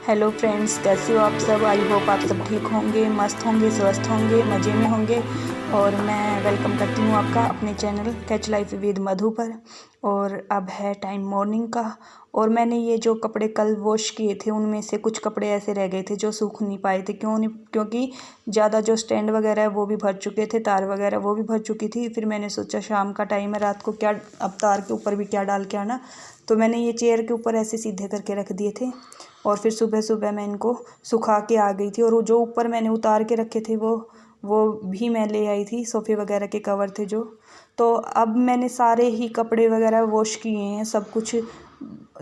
Hello friends, कैसे हो आप सब। आई होप आप सब ठीक होंगे, मस्त होंगे, स्वस्थ होंगे, मज़े में होंगे। और मैं वेलकम करती हूँ आपका अपने चैनल कैच लाइफ विद मधु पर। और अब है टाइम मॉर्निंग का। और मैंने ये जो कपड़े कल वॉश किए थे उनमें से कुछ कपड़े ऐसे रह गए थे जो सूख नहीं पाए थे। क्योंकि ज़्यादा जो स्टैंड वगैरह है वो भी भर चुके थे, तार वगैरह वो भी भर चुकी थी। फिर मैंने सोचा शाम का टाइम है, रात को क्या अब तार के ऊपर भी क्या डाल के आना। तो मैंने ये चेयर के ऊपर ऐसे सीधे करके रख दिए थे। और फिर सुबह सुबह मैं इनको सुखा के आ गई थी। और वो जो ऊपर मैंने उतार के रखे थे वो भी मैं ले आई थी। सोफ़े वगैरह के कवर थे जो। तो अब मैंने सारे ही कपड़े वगैरह वॉश किए हैं, सब कुछ।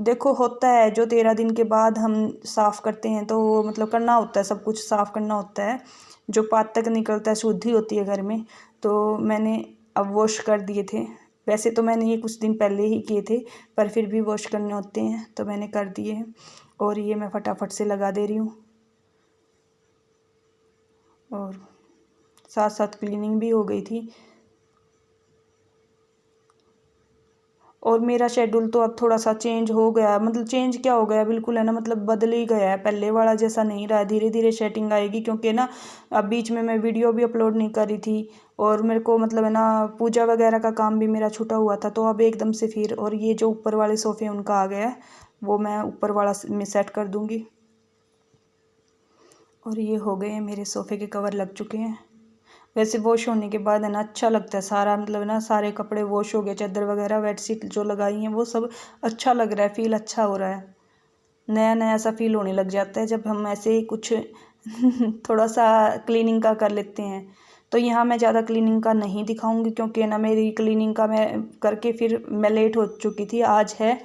देखो, होता है जो 13 दिन के बाद हम साफ़ करते हैं तो वो मतलब करना होता है, सब कुछ साफ़ करना होता है। जो पात तक निकलता है, शुद्धि होती है घर में। तो मैंने अब वॉश कर दिए थे। वैसे तो मैंने ये कुछ दिन पहले ही किए थे, पर फिर भी वॉश करने होते हैं तो मैंने कर दिए हैं। और ये मैं फटाफट से लगा दे रही हूँ। और साथ साथ क्लीनिंग भी हो गई थी। और मेरा शेड्यूल तो अब थोड़ा सा चेंज हो गया, मतलब चेंज क्या हो गया, बिल्कुल है ना, मतलब बदल ही गया है, पहले वाला जैसा नहीं रहा। धीरे धीरे सेटिंग आएगी, क्योंकि ना अब बीच में मैं वीडियो भी अपलोड नहीं करी थी। और मेरे को मतलब है ना, पूजा वगैरह का काम भी मेरा छूटा हुआ था। तो अब एकदम से फिर, और ये जो ऊपर वाले सोफ़े उनका आ गया है, वो मैं ऊपर वाला में सेट कर दूँगी। और ये हो गए हैं, मेरे सोफ़े के कवर लग चुके हैं। वैसे वॉश होने के बाद है ना अच्छा लगता है सारा, मतलब ना सारे कपड़े वॉश हो गए, चादर वगैरह बेडशीट जो लगाई हैं वो सब अच्छा लग रहा है, फील अच्छा हो रहा है। नया नया सा फील होने लग जाता है जब हम ऐसे ही कुछ थोड़ा सा क्लीनिंग का कर लेते हैं। तो यहाँ मैं ज़्यादा क्लीनिंग का नहीं दिखाऊंगी, क्योंकि ना मेरी क्लीनिंग का मैं करके फिर मैं लेट हो चुकी थी। आज है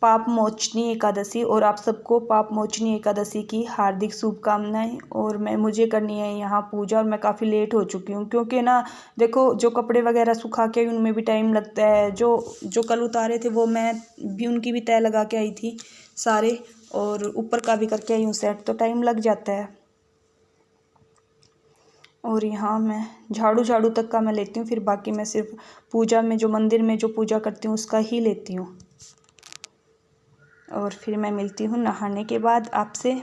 पाप मोचनी एकादशी, और आप सबको पाप मोचनी एकादशी की हार्दिक शुभकामनाएं। और मुझे करनी है यहाँ पूजा, और मैं काफ़ी लेट हो चुकी हूँ, क्योंकि ना देखो, जो कपड़े वगैरह सुखा के उनमें भी टाइम लगता है। जो जो कल उतारे थे वो मैं भी उनकी भी तय लगा के आई थी सारे, और ऊपर का भी करके आई हूँ सेट, तो टाइम लग जाता है। और यहाँ मैं झाड़ू झाड़ू तक का मैं लेती हूँ, फिर बाकी मैं सिर्फ पूजा में, जो मंदिर में जो पूजा करती हूँ उसका ही लेती हूँ। और फिर मैं मिलती हूँ नहाने के बाद आपसे।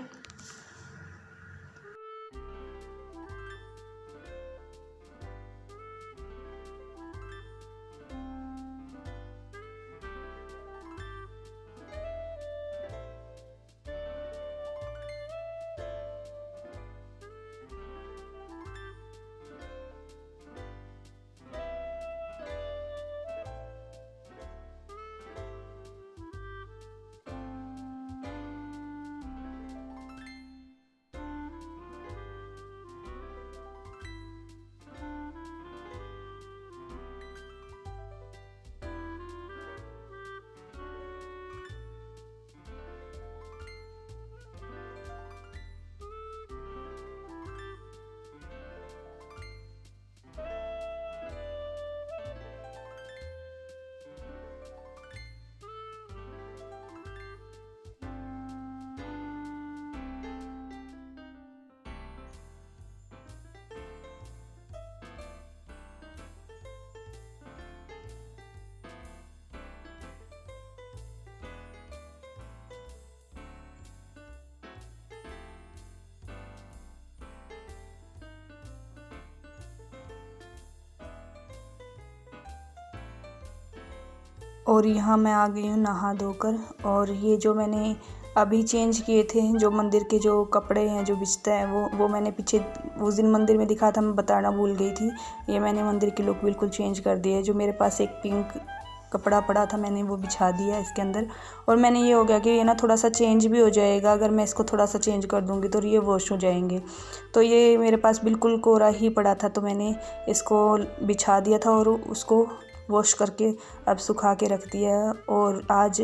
और यहाँ मैं आ गई हूँ नहा धोकर। और ये जो मैंने अभी चेंज किए थे, जो मंदिर के जो कपड़े हैं, जो बिछता है, वो मैंने पीछे उस दिन मंदिर में दिखा था, मैं बताना भूल गई थी। ये मैंने मंदिर के लुक बिल्कुल चेंज कर दिया है। जो मेरे पास एक पिंक कपड़ा पड़ा था, मैंने वो बिछा दिया इसके अंदर। और मैंने ये हो गया कि ये ना थोड़ा सा चेंज भी हो जाएगा, अगर मैं इसको थोड़ा सा चेंज कर दूँगी तो ये वॉश हो जाएंगे। तो ये मेरे पास बिल्कुल कोरा ही पड़ा था, तो मैंने इसको बिछा दिया था और उसको वॉश करके अब सुखा के रख दिया है। और आज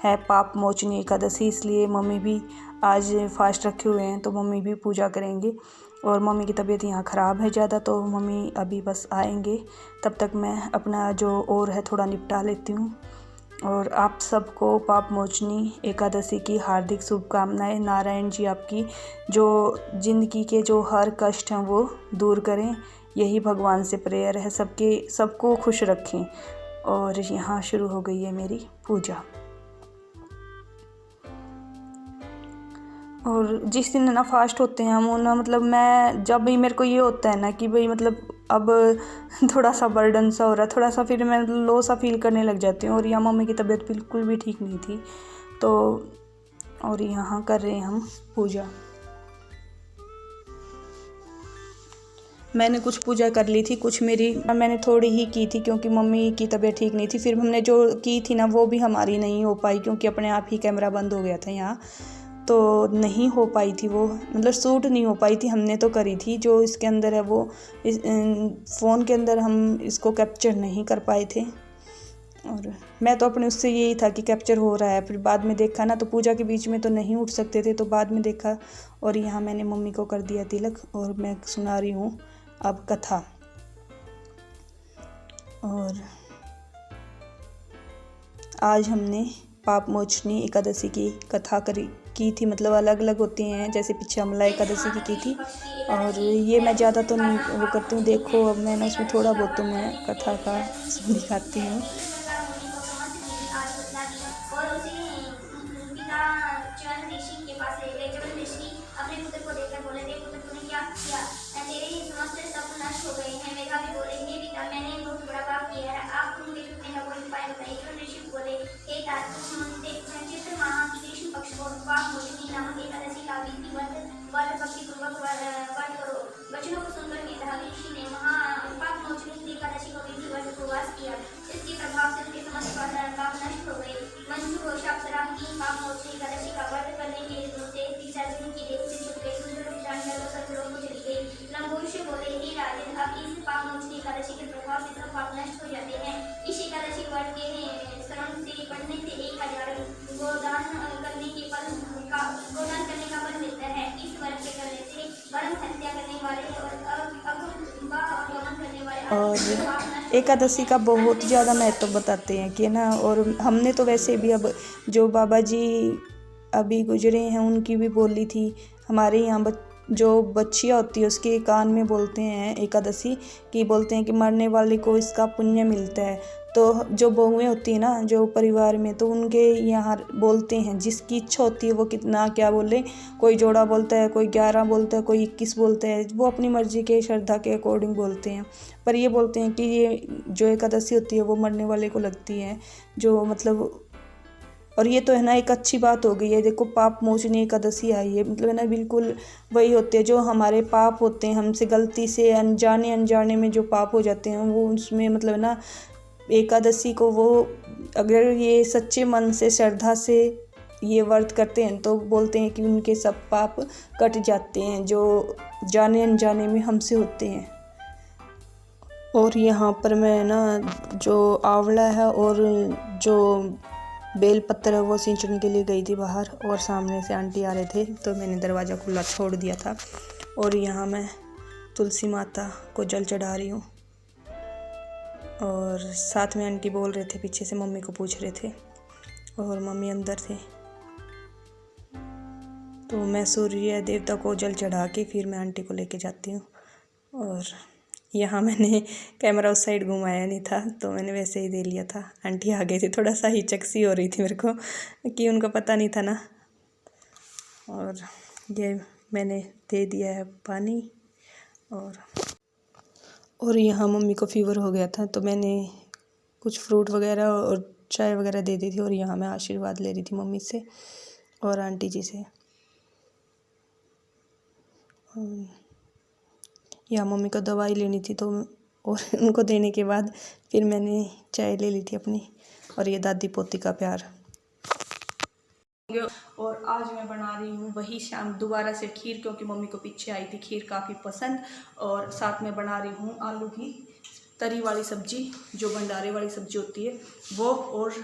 है पाप मोचनी एकादशी, इसलिए मम्मी भी आज फास्ट रखे हुए हैं, तो मम्मी भी पूजा करेंगे। और मम्मी की तबीयत यहाँ ख़राब है ज़्यादा, तो मम्मी अभी बस आएंगे, तब तक मैं अपना जो और है थोड़ा निपटा लेती हूँ। और आप सबको पाप मोचनी एकादशी की हार्दिक शुभकामनाएं। नारायण जी आपकी जो ज़िंदगी के जो हर कष्ट हैं वो दूर करें, यही भगवान से प्रेयर है, सबको खुश रखें। और यहाँ शुरू हो गई है मेरी पूजा। और जिस दिन ना फास्ट होते हैं हम ना, मतलब मैं जब भी मेरे को ये होता है ना कि भाई मतलब अब थोड़ा सा बर्डन सा हो रहा है थोड़ा सा, फिर मैं लो सा फील करने लग जाती हूँ। और यहाँ मम्मी की तबीयत बिल्कुल भी ठीक नहीं थी, तो और यहाँ कर रहे हैं हम पूजा। मैंने कुछ पूजा कर ली थी, कुछ मैंने थोड़ी ही की थी क्योंकि मम्मी की तबीयत ठीक नहीं थी। फिर हमने जो की थी ना वो भी हमारी नहीं हो पाई क्योंकि अपने आप ही कैमरा बंद हो गया था यहाँ, तो नहीं हो पाई थी वो, मतलब शूट नहीं हो पाई थी। हमने तो करी थी, जो इसके अंदर है वो इस फ़ोन के अंदर हम इसको कैप्चर नहीं कर पाए थे। और मैं तो अपने उससे यही था कि कैप्चर हो रहा है, फिर बाद में देखा ना तो पूजा के बीच में तो नहीं उठ सकते थे, तो बाद में देखा। और यहाँ मैंने मम्मी को कर दिया तिलक और मैं सुना रही हूँ अब कथा। और आज हमने पाप मोचनी एकादशी की कथा की थी, मतलब अलग अलग होती हैं, जैसे पीछे अमला एकादशी की थी। और ये मैं ज़्यादा तो नहीं वो करती हूँ, देखो अब मैंने उसमें थोड़ा बहुत तो मैं कथा का दिखाती हूँ। बच्चों को सुनकर मेधावी ऋषि ने महापापमोचनी एकादशी को विधिवत उपवास किया। इसके प्रभाव से उनके समस्त पाप नष्ट हो गए। मंजू और अप्सरा की पापमोचनी एकादशी का व्रत करने के से पिशाचिनी की देह से छूट गई। सुंदर प्राणी सत्सरों को चली गई। लंबोदर बोले, हे राजन, अब इस पापमोचनी एकादशी के प्रभाव से सब पाप नष्ट हो जाते हैं। इस एकादशी व्रत के श्रवण से पढ़ने से 1000 गोदान करने का फल मिलता है। इस व्रत के करने से कर्म हत्या करने वाले और एकादशी का बहुत ज़्यादा महत्व बताते हैं कि ना। और हमने तो वैसे भी अब जो बाबा जी अभी गुजरे हैं उनकी भी बोली थी। हमारे यहाँ जो बच्चियाँ होती है उसके कान में बोलते हैं एकादशी कि बोलते हैं कि मरने वाले को इसका पुण्य मिलता है। तो जो बहुएं होती हैं ना जो परिवार में, तो उनके यहाँ बोलते हैं जिसकी इच्छा होती है वो कितना क्या बोले। कोई जोड़ा बोलता है, कोई 11 बोलता है, कोई 21 बोलता है, वो अपनी मर्जी के श्रद्धा के अकॉर्डिंग बोलते हैं। पर ये बोलते हैं कि ये जो एकादशी होती है वो मरने वाले को लगती है, जो मतलब। और ये तो है ना एक अच्छी बात हो गई है। देखो पाप मोचनी एकादशी आई है, मतलब है ना बिल्कुल वही होते हैं जो हमारे पाप होते हैं, हमसे गलती से अनजाने में जो पाप हो जाते हैं वो उसमें मतलब है ना एकादशी को वो अगर ये सच्चे मन से श्रद्धा से ये व्रत करते हैं तो बोलते हैं कि उनके सब पाप कट जाते हैं जो जाने अनजाने में हमसे होते हैं। और यहाँ पर मैं ना जो आंवला है और जो बेल पत्तर है वो सींचने के लिए गई थी बाहर, और सामने से आंटी आ रहे थे तो मैंने दरवाज़ा खुला छोड़ दिया था। और यहाँ मैं तुलसी माता को जल चढ़ा रही हूँ। और साथ में आंटी बोल रहे थे, पीछे से मम्मी को पूछ रहे थे और मम्मी अंदर थे। तो मैं सूर्य देवता को जल चढ़ा के फिर मैं आंटी को लेके जाती हूँ। और यहाँ मैंने कैमरा उस साइड घुमाया नहीं था तो मैंने वैसे ही दे लिया था। आंटी आ गई थी, थोड़ा सा हिचक हो रही थी मेरे को कि उनको पता नहीं था ना। और ये मैंने दे दिया है पानी। और यहाँ मम्मी को फ़ीवर हो गया था तो मैंने कुछ फ्रूट वगैरह और चाय वगैरह दे दी थी। और यहाँ मैं आशीर्वाद ले रही थी मम्मी से और आंटी जी से। यहाँ मम्मी को दवाई लेनी थी तो और उनको देने के बाद फिर मैंने चाय ले ली थी अपनी। और ये दादी पोती का प्यार। और आज मैं बना रही हूँ वही शाम दोबारा से खीर, क्योंकि मम्मी को पीछे आई थी खीर काफ़ी पसंद। और साथ में बना रही हूँ आलू की तरी वाली सब्जी, जो भंडारे वाली सब्जी होती है वो। और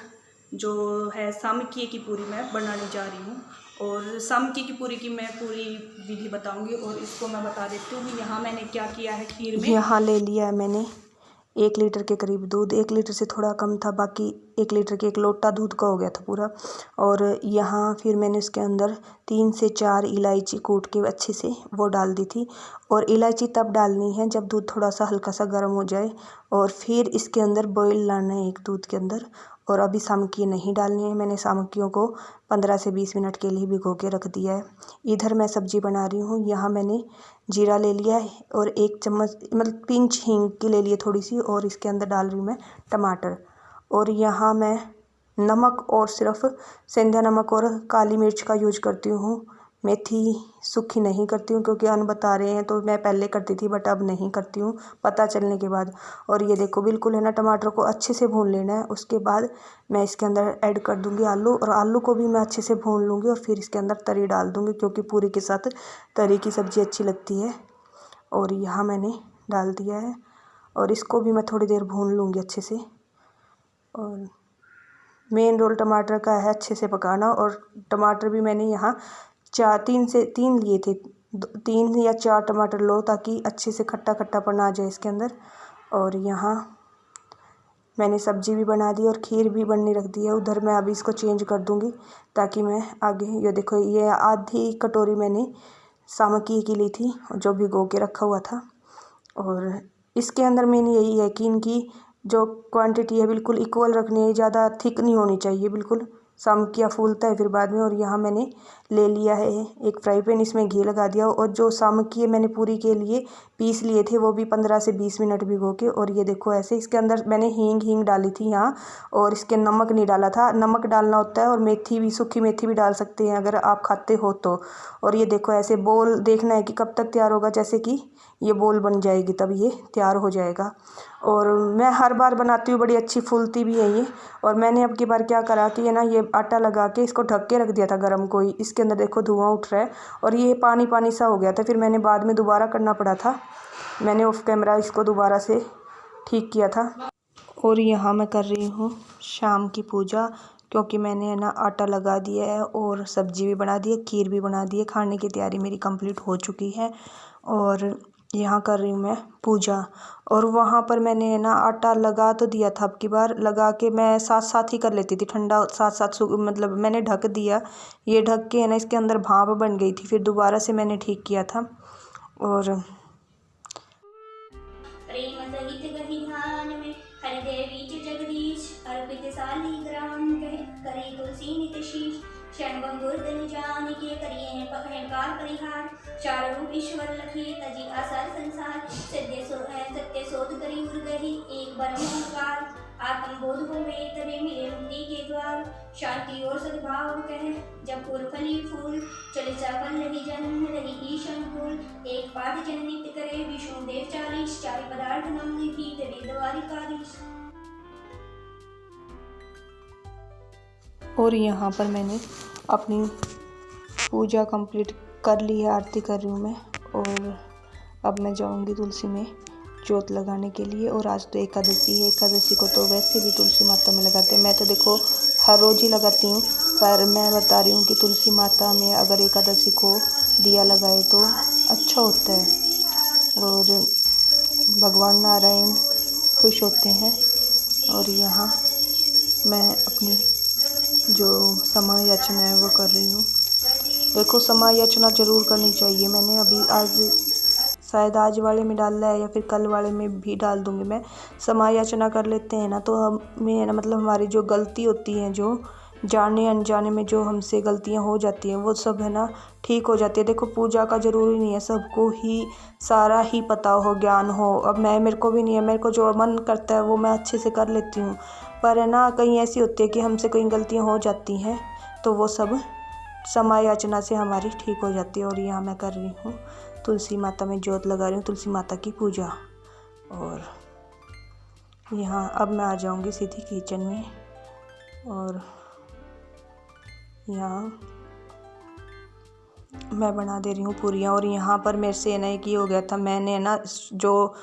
जो है सामकी की पूरी मैं बनाने जा रही हूँ। और सामकी की पूरी की मैं पूरी विधि बताऊंगी। और इसको मैं बता देती हूँ यहाँ मैंने क्या किया है खीर में। यहाँ ले लिया है मैंने 1 लीटर के करीब दूध, 1 लीटर से थोड़ा कम था, बाकी 1 लीटर के 1 लोटा दूध का हो गया था पूरा। और यहाँ फिर मैंने उसके अंदर 3 से 4 इलायची कूट के अच्छे से वो डाल दी थी। और इलायची तब डालनी है जब दूध थोड़ा सा हल्का सा गर्म हो जाए। और फिर इसके अंदर बॉईल लाना है एक दूध के अंदर। और अभी सामग्री नहीं डालनी है। मैंने सामग्रियों को 15 से 20 मिनट के लिए भिगो के रख दिया है। इधर मैं सब्जी बना रही हूँ। यहाँ मैंने जीरा ले लिया है और 1 चम्मच मतलब पिंच हींग की ले लिए थोड़ी सी, और इसके अंदर डाल रही हूँ मैं टमाटर। और यहाँ मैं नमक और सिर्फ सेंधा नमक और काली मिर्च का यूज करती हूँ। मेथी सूखी नहीं करती हूँ क्योंकि अन बता रहे हैं, तो मैं पहले करती थी बट अब नहीं करती हूँ पता चलने के बाद। और ये देखो बिल्कुल है ना, टमाटर को अच्छे से भून लेना है। उसके बाद मैं इसके अंदर ऐड कर दूँगी आलू, और आलू को भी मैं अच्छे से भून लूँगी और फिर इसके अंदर तरी डाल दूँगी क्योंकि पूरी के साथ तरी की सब्ज़ी अच्छी लगती है। और यहाँ मैंने डाल दिया है और इसको भी मैं थोड़ी देर भून लूँगी अच्छे से। और मेन रोल टमाटर का है अच्छे से पकाना। और टमाटर भी मैंने यहाँ 3 लिए थे, 3 या 4 टमाटर लो ताकि अच्छे से खट्टा खट्टापन आ जाए इसके अंदर। और यहाँ मैंने सब्जी भी बना दी और खीर भी बनने रख दी है उधर। मैं अभी इसको चेंज कर दूँगी ताकि मैं आगे, ये देखो ये आधी कटोरी मैंने सामग्री की ली थी जो भिगो के रखा हुआ था। और इसके अंदर मेन यही है कि इनकी जो क्वांटिटी है बिल्कुल इक्वल रखनी है, ज़्यादा थिक नहीं होनी चाहिए, बिल्कुल सामग्रियाँ फूलता है फिर बाद में। और यहाँ मैंने ले लिया है एक फ्राई पैन, इसमें घी लगा दिया और जो सामग्री मैंने पूरी के लिए पीस लिए थे वो भी 15 से 20 मिनट भिगो के। और ये देखो ऐसे इसके अंदर मैंने हींग डाली थी यहाँ, और इसके नमक नहीं डाला था। नमक डालना होता है और मेथी भी, सूखी मेथी भी डाल सकते हैं अगर आप खाते हो तो। और ये देखो ऐसे बोल देखना है कि कब तक तैयार होगा, जैसे कि ये बोल बन जाएगी तब ये तैयार हो जाएगा। और मैं हर बार बनाती हूँ, बड़ी अच्छी फूलती भी है ये। और मैंने अब की बार क्या करा कि ये ना, ये आटा लगा के इसको ढक के रख दिया था गरम को ही। इसके अंदर देखो धुआं उठ रहा है और ये पानी पानी सा हो गया था, फिर मैंने बाद में दोबारा करना पड़ा था। मैंने ऑफ कैमरा इसको दोबारा से ठीक किया था। और यहाँ मैं कर रही हूँ शाम की पूजा, क्योंकि मैंने है ना आटा लगा दिया है और सब्जी भी बना दी है, खीर भी बना दी है, खाने की तैयारी मेरी कंप्लीट हो चुकी है। और यहाँ कर रही हूँ मैं पूजा। और वहाँ पर मैंने है ना आटा लगा तो दिया था, अब की बार लगा के मैं साथ साथ ही कर लेती थी, ठंडा साथ साथ मतलब मैंने ढक दिया। ये ढक के है ना इसके अंदर भाप बन गई थी, फिर दोबारा से मैंने ठीक किया था। और प्रेम सहित गहि ध्यान में हृदय बीच जगदीश अर्पित सालिग्राम करे तुलसी नित शीश क्षण गुरदन जान के करिए अहंकार परिहार चार रूप ईश्वर लखे तजी आसार संसार सत्य शोध करी उर गही एक ब्रह्म ओंकार आत्म बोध हो में तबे मिले मुक्ति के द्वार शांति और सद्भाव कह जब फूल फली फूल चले चावल रही जन्म रही ईशन फूल एक पाठ जन नित्य करे विष्णु देव 40 चार पदार्थ नम लिखी वेद द्वारिकाधीश। और यहाँ पर मैंने अपनी पूजा कंप्लीट कर ली है, आरती कर रही हूँ मैं। और अब मैं जाऊँगी तुलसी में जोत लगाने के लिए। और आज तो एकादशी है, एकादशी को तो वैसे भी तुलसी माता में लगाते हैं। मैं तो देखो हर रोज़ ही लगाती हूँ, पर मैं बता रही हूँ कि तुलसी माता में अगर एकादशी को दिया लगाए तो अच्छा होता है और भगवान नारायण खुश होते हैं। और यहाँ मैं अपनी जो समय याचना है वो कर रही हूँ। देखो समय याचना ज़रूर करनी चाहिए। मैंने अभी आज शायद आज वाले में डाला है या फिर कल वाले में भी डाल दूँगी मैं। समय याचना कर लेते हैं ना तो हमें है ना, मतलब हमारी जो गलती होती है, जो जाने अनजाने में जो हमसे गलतियां हो जाती हैं, वो सब है ना ठीक हो जाती है। देखो पूजा का ज़रूरी नहीं है सबको ही सारा ही पता हो, ज्ञान हो। अब मेरे को भी नहीं है, मेरे को जो मन करता है वो मैं अच्छे से कर लेती हूँ, पर है ना कहीं ऐसी होती है कि हमसे कई गलतियाँ हो जाती हैं तो वो सब समय याचना से हमारी ठीक हो जाती है। और यहाँ मैं कर रही हूँ तुलसी माता में जोत लगा रही हूँ, तुलसी माता की पूजा। और यहाँ अब मैं आ जाऊँगी सीधी किचन में। और यहाँ मैं बना दे रही हूँ पूरियाँ। और यहाँ पर मेरे से ना एक ये हो गया था, मैंने ना जो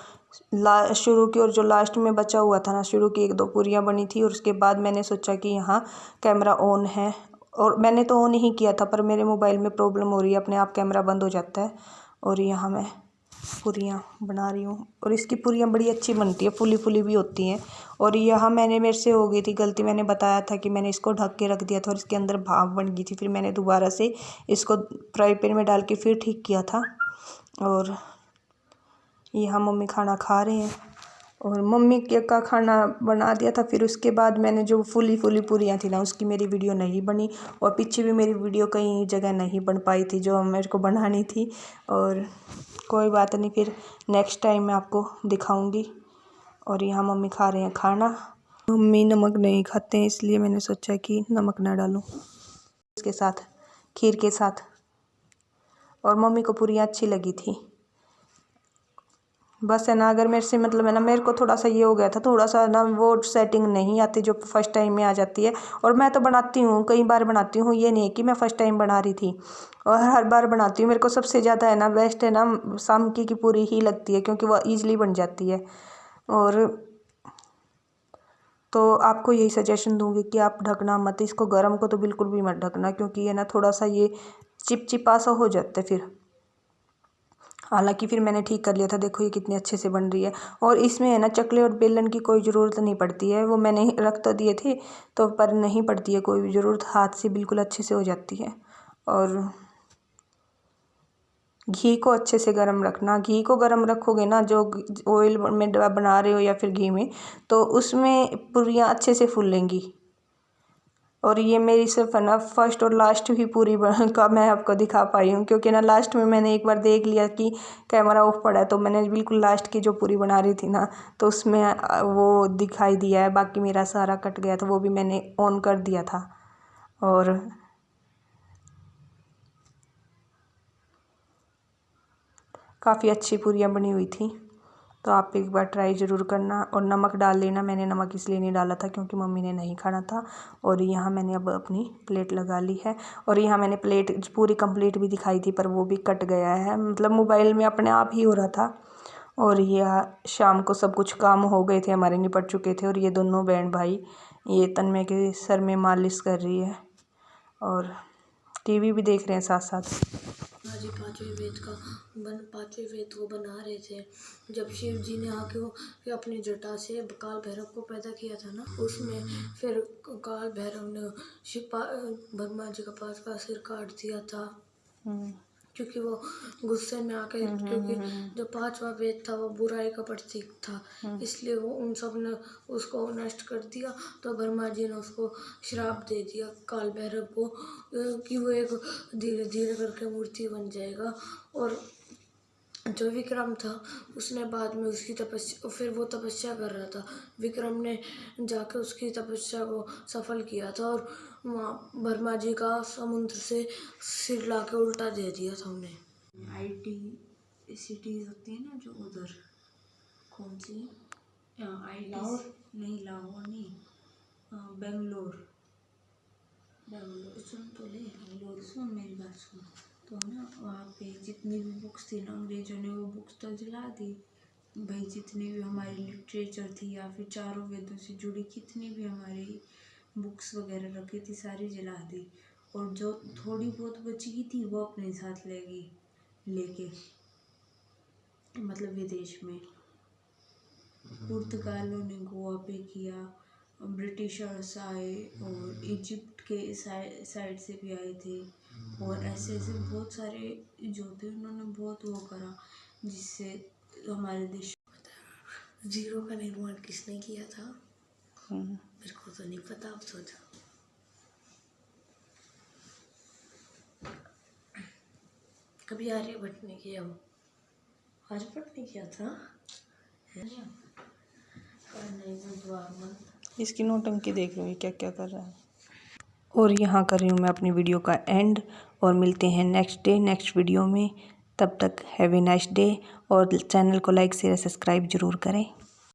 शुरू की और जो लास्ट में बचा हुआ था ना, शुरू की 1-2 पूरियाँ बनी थी और उसके बाद मैंने सोचा कि यहाँ कैमरा ऑन है और मैंने तो ऑन ही किया था, पर मेरे मोबाइल में प्रॉब्लम हो रही है, अपने आप कैमरा बंद हो जाता है। और यहाँ मैं पूरियाँ बना रही हूँ और इसकी पूरियाँ बड़ी अच्छी बनती है, फूली फूली भी होती हैं। और यहाँ मेरे से हो गई थी गलती, मैंने बताया था कि मैंने इसको ढक के रख दिया था और इसके अंदर भाप बन गई थी, फिर मैंने दोबारा से इसको फ्राई पैन में डाल के फिर ठीक किया था। और यहाँ मम्मी खाना खा रहे हैं और मम्मी का खाना बना दिया था। फिर उसके बाद मैंने जो फूली पूरियाँ थी ना, उसकी मेरी वीडियो नहीं बनी, और पीछे भी मेरी वीडियो कई जगह नहीं बन पाई थी जो मेरे को बनानी थी। और कोई बात नहीं, फिर नेक्स्ट टाइम मैं आपको दिखाऊंगी। और यहाँ मम्मी खा रहे हैं खाना। मम्मी नमक नहीं खाते हैं, इसलिए मैंने सोचा कि नमक ना डालूं इसके साथ, खीर के साथ। और मम्मी को पूरियाँ अच्छी लगी थी। बस है ना, अगर मेरे से मतलब है ना, मेरे को थोड़ा सा ये हो गया था, थोड़ा सा ना वो सेटिंग नहीं आती जो फर्स्ट टाइम में आ जाती है। और मैं तो बनाती हूँ, कई बार बनाती हूँ, ये नहीं है कि मैं फ़र्स्ट टाइम बना रही थी, और हर बार बनाती हूँ। मेरे को सबसे ज़्यादा है ना बेस्ट है ना सामकी की पूरी ही लगती है, क्योंकि वो ईज़िली बन जाती है। और तो आपको यही सजेशन दूंगी कि आप ढकना मत, इसको गर्म को तो बिल्कुल भी मत ढकना, क्योंकि ये ना थोड़ा सा ये चिपचिपा सा हो जाता है फिर। हालांकि फिर मैंने ठीक कर लिया था। देखो ये कितनी अच्छे से बन रही है। और इसमें है ना चकले और बेलन की कोई ज़रूरत नहीं पड़ती है, वो मैंने रख तो दिए थे तो, पर नहीं पड़ती है कोई भी ज़रूरत, हाथ से बिल्कुल अच्छे से हो जाती है। और घी को अच्छे से गर्म रखना, घी को गर्म रखोगे ना, जो ऑयल में बना रहे हो या फिर घी में, तो उसमें पूरियाँ अच्छे से फूलेंगी। और ये मेरी सिर्फ है ना फर्स्ट और लास्ट ही पूरी का मैं आपको दिखा पाई हूँ, क्योंकि ना लास्ट में मैंने एक बार देख लिया कि कैमरा ऑफ पड़ा है, तो मैंने बिल्कुल लास्ट की जो पूरी बना रही थी ना, तो उसमें वो दिखाई दिया है। बाकी मेरा सारा कट गया था, वो भी मैंने ऑन कर दिया था। और काफ़ी अच्छी पूरियाँ बनी हुई थी, तो आप एक बार ट्राई ज़रूर करना। और नमक डाल लेना, मैंने नमक इसलिए नहीं डाला था क्योंकि मम्मी ने नहीं खाना था। और यहाँ मैंने अब अपनी प्लेट लगा ली है, और यहाँ मैंने प्लेट पूरी कंप्लीट भी दिखाई थी, पर वो भी कट गया है, मतलब मोबाइल में अपने आप ही हो रहा था। और यह शाम को सब कुछ काम हो गए थे हमारे, निपट चुके थे। और ये दोनों बहन भाई ये तन्मय के सर में मालिश कर रही है, और टीवी भी देख रहे हैं साथ साथ। आज ही पांचवें वेद को बना रहे थे। जब शिव जी ने आके अपनी जटा से काल भैरव को पैदा किया था ना, उसमें फिर काल भैरव ने ब्रह्मा जी का 5 का सिर काट दिया था, क्योंकि वो गुस्से में आके, क्योंकि जो 5वां वेद था वो बुराई का प्रतीक था, इसलिए वो उन सब ने उसको नष्ट कर दिया। तो ब्रह्मा जी ने उसको श्राप दे दिया काल भैरव को, कि वो एक धीरे धीरे करके मूर्ति बन जाएगा। और जो विक्रम था उसने बाद में उसकी तपस्या, फिर वो तपस्या कर रहा था, विक्रम ने जाके उसकी तपस्या को सफल किया था, और वहाँ ब्रह्मा जी का समुद्र से सिर लाके उल्टा दे दिया था उन्हें। IT सिटीज होती है ना जो उधर, कौन सी लाहौर नहीं, लाहौर नहीं, बेंगलोर सुन तो ले, बेंगलोर सुन मेरी बात सुन। तो ना वहाँ पे जितनी भी बुक्स थी ना, अंग्रेजों ने वो बुक्स तो जला दी भाई। जितनी भी हमारी लिटरेचर थी या फिर चारों वेदों से जुड़ी कितनी भी हमारी बुक्स वगैरह रखी थी, सारी जला दी। और जो थोड़ी बहुत बची थी वो अपने साथ लेके मतलब विदेश में। पुर्तगालों ने गोवा पे किया, ब्रिटिशर्स आए, और इजिप्ट के साइड से भी आए थे, और ऐसे बहुत सारे जो थे उन्होंने बहुत वो करा, जिससे हमारे देश। जीरो का निर्माण किसने किया था? मेरे को तो नहीं पता, आप सोचो। कभी आर्यभट्ट ने किया? वो आर्यभट्ट ने किया था, है ना? इसकी नौटंकी देख लो, ये क्या क्या कर रहा है। और यहाँ कर रही हूँ मैं अपनी वीडियो का एंड, और मिलते हैं नेक्स्ट वीडियो में। तब तक हैव ए नाइस डे, और चैनल को लाइक शेयर सब्सक्राइब ज़रूर करें।